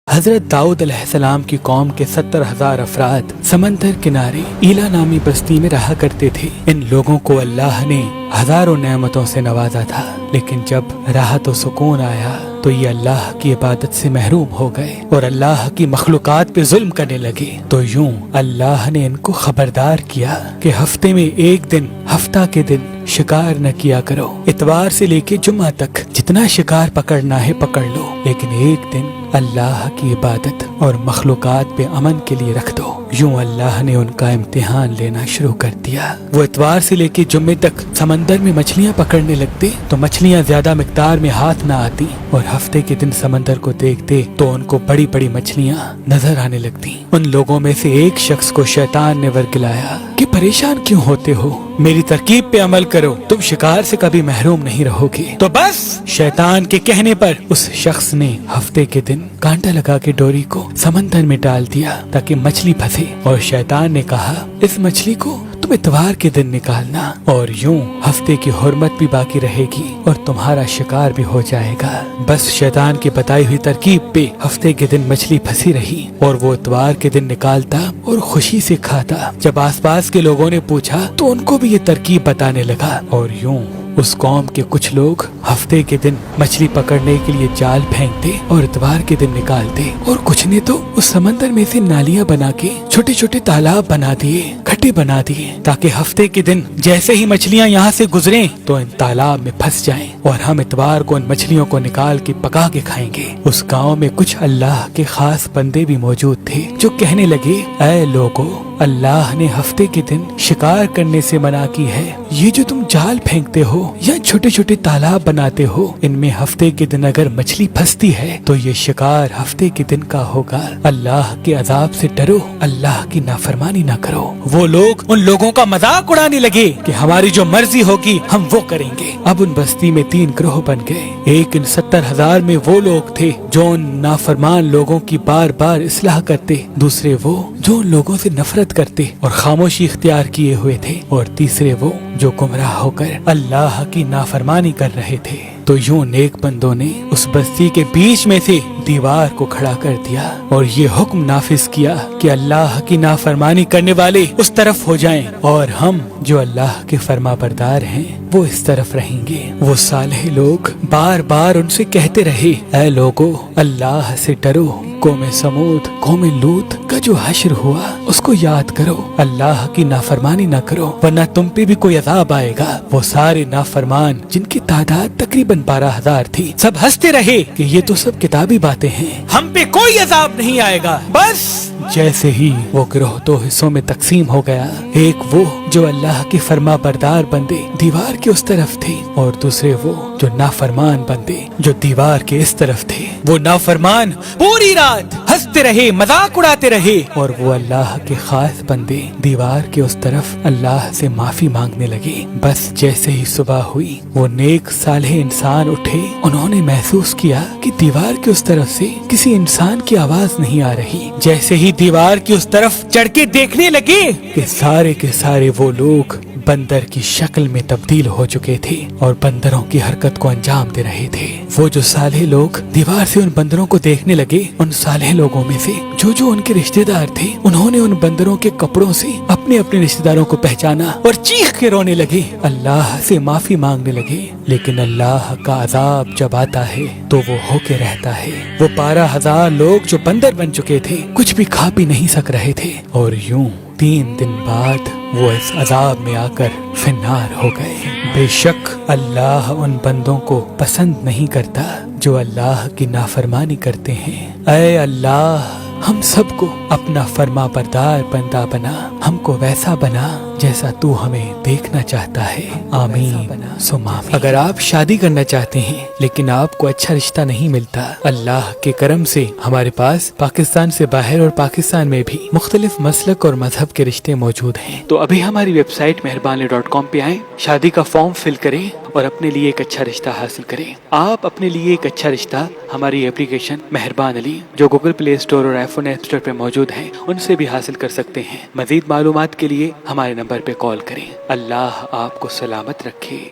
حضرت داؤد علیہ السلام کی قوم کے 70,000 افراد سمندر کنارے ایلا نامی بستی میں رہا کرتے تھے۔ ان لوگوں کو اللہ نے ہزاروں نعمتوں سے نوازا تھا، لیکن جب راحت و سکون آیا تو یہ اللہ کی عبادت سے محروم ہو گئے اور اللہ کی مخلوقات پہ ظلم کرنے لگے۔ تو یوں اللہ نے ان کو خبردار کیا کہ ہفتے میں ایک دن، ہفتہ کے دن شکار نہ کیا کرو۔ اتوار سے لے کے جمعہ تک جتنا شکار پکڑنا ہے پکڑ لو، لیکن ایک دن اللہ کی عبادت اور مخلوقات پہ امن کے لیے رکھ دو۔ یوں اللہ نے ان کا امتحان لینا شروع کر دیا۔ وہ اتوار سے لے کے جمعے تک سمندر میں مچھلیاں پکڑنے لگتے تو مچھلیاں زیادہ مقدار میں ہاتھ نہ آتی، اور ہفتے کے دن سمندر کو دیکھتے تو ان کو بڑی بڑی مچھلیاں نظر آنے لگتی۔ ان لوگوں میں سے ایک شخص کو شیطان نے ورگلایا کہ پریشان کیوں ہوتے ہو، میری ترکیب پہ عمل کرو، تم شکار سے کبھی محروم نہیں رہو گے۔ تو بس شیطان کے کہنے پر اس شخص نے ہفتے کے دن کانٹا لگا کے ڈوری کو سمندر میں ڈال دیا تاکہ مچھلی پھنسے، اور شیطان نے کہا اس مچھلی کو تم اتوار کے دن نکالنا، اور یوں ہفتے کی حرمت بھی باقی رہے گی اور تمہارا شکار بھی ہو جائے گا۔ بس شیطان کی بتائی ہوئی ترکیب پہ ہفتے کے دن مچھلی پھنسی رہی اور وہ اتوار کے دن نکالتا اور خوشی سے کھاتا۔ جب آس پاس کے لوگوں نے پوچھا تو ان کو بھی یہ ترکیب بتانے لگا، اور یوں اس قوم کے کچھ لوگ ہفتے کے دن مچھلی پکڑنے کے لیے جال پھینکتے اور اتوار کے دن نکالتے، اور کچھ نے تو اس سمندر میں سے نالیاں بنا کے چھوٹے چھوٹے تالاب بنا دیے، کھڈے بنا دیے، تاکہ ہفتے کے دن جیسے ہی مچھلیاں یہاں سے گزریں تو ان تالاب میں پھنس جائیں اور ہم اتوار کو ان مچھلیوں کو نکال کے پکا کے کھائیں گے۔ اس گاؤں میں کچھ اللہ کے خاص بندے بھی موجود تھے جو کہنے لگے، اے لوگو، اللہ نے ہفتے کے دن شکار کرنے سے منع کی ہے۔ یہ جو تم جال پھینکتے ہو یا چھوٹے چھوٹے تالاب بناتے ہو، ان میں ہفتے کے دن اگر مچھلی پھنستی ہے تو یہ شکار ہفتے کے دن کا ہوگا۔ اللہ کے عذاب سے ڈرو، اللہ کی نافرمانی نہ کرو۔ وہ لوگ ان لوگوں کا مذاق اڑانے لگے کہ ہماری جو مرضی ہوگی ہم وہ کریں گے۔ اب ان بستی میں 3 گروہ بن گئے۔ ایک ان 70,000 میں وہ لوگ تھے جو ان نافرمان لوگوں کی بار بار اصلاح کرتے، دوسرے وہ جو ان لوگوں سے نفرت کرتے اور خاموشی اختیار کیے ہوئے تھے، اور تیسرے وہ جو گمراہ ہو کر اللہ کی نافرمانی کر رہے تھے۔ تو یوں نیک بندوں نے اس بستی کے بیچ میں سے دیوار کو کھڑا کر دیا اور یہ حکم نافذ کیا کہ اللہ کی نافرمانی کرنے والے اس طرف ہو جائیں اور ہم جو اللہ کے فرما بردار ہیں وہ اس طرف رہیں گے۔ وہ صالح لوگ بار بار ان سے کہتے رہے، اے لوگو، اللہ سے ڈرو، قوم سمود، قوم لوط کا جو حشر ہوا اس کو یاد کرو، اللہ کی نافرمانی نہ کرو ورنہ تم پہ بھی کوئی عذاب آئے گا۔ وہ سارے نافرمان جن کی تعداد تقریباً 12,000 تھی، سب ہنستے رہے کہ یہ تو سب کتابی باتیں ہیں، ہم پہ کوئی عذاب نہیں آئے گا۔ بس جیسے ہی وہ گروہ 2 حصوں میں تقسیم ہو گیا، ایک وہ جو اللہ کے فرما بردار بندے دیوار کے اس طرف تھے، اور دوسرے وہ جو نافرمان بندے جو دیوار کے اس طرف تھے۔ وہ نافرمان پوری رات ہنستے رہے، مذاق اڑاتے رہے، اور وہ اللہ کے خاص بندے دیوار کے اس طرف اللہ سے معافی مانگنے لگے۔ بس جیسے ہی صبح ہوئی، وہ نیک صالح انسان اٹھے، انہوں نے محسوس کیا کہ دیوار کے اس طرف سے کسی انسان کی آواز نہیں آ رہی۔ جیسے ہی دیوار کی اس طرف چڑھ کے دیکھنے لگے کہ سارے کے سارے وہ لوگ بندر کی شکل میں تبدیل ہو چکے تھے اور بندروں کی حرکت کو انجام دے رہے تھے۔ وہ جو صالح لوگ دیوار سے ان بندروں کو دیکھنے لگے، ان صالح لوگوں میں سے جو ان کے رشتہ دار تھے، انہوں نے ان بندروں کے کپڑوں سے اپنے اپنے رشتہ داروں کو پہچانا اور چیخ کے رونے لگے، اللہ سے معافی مانگنے لگے۔ لیکن اللہ کا عذاب جب آتا ہے تو وہ ہو کے رہتا ہے۔ وہ 12,000 لوگ جو بندر بن چکے تھے کچھ بھی کھا پی نہیں سک رہے تھے، اور یوں 3 دن بعد وہ اس عذاب میں آ کر فنار ہو گئے۔ بے شک اللہ ان بندوں کو پسند نہیں کرتا جو اللہ کی نافرمانی کرتے ہیں۔ اے اللہ، ہم سب کو اپنا فرما بردار بندہ بنا، ہم کو ویسا بنا جیسا تو ہمیں دیکھنا چاہتا ہے، آمین ثم آمین۔ اگر آپ شادی کرنا چاہتے ہیں لیکن آپ کو اچھا رشتہ نہیں ملتا، اللہ کے کرم سے ہمارے پاس پاکستان سے باہر اور پاکستان میں بھی مختلف مسلک اور مذہب کے رشتے موجود ہیں۔ تو ابھی ہماری ویب سائٹ مہربان.com پہ آئیں، شادی کا فارم فل کریں اور اپنے لیے ایک اچھا رشتہ حاصل کریں۔ آپ اپنے لیے ایک اچھا رشتہ ہماری اپلیکیشن مہربان علی جو گوگل پلے اسٹور اور آئی فون ایپ اسٹور پہ موجود ہے ان سے بھی حاصل کر سکتے ہیں۔ مزید معلومات کے لیے ہمارے نمبر پہ کال کریں۔ اللہ آپ کو سلامت رکھے۔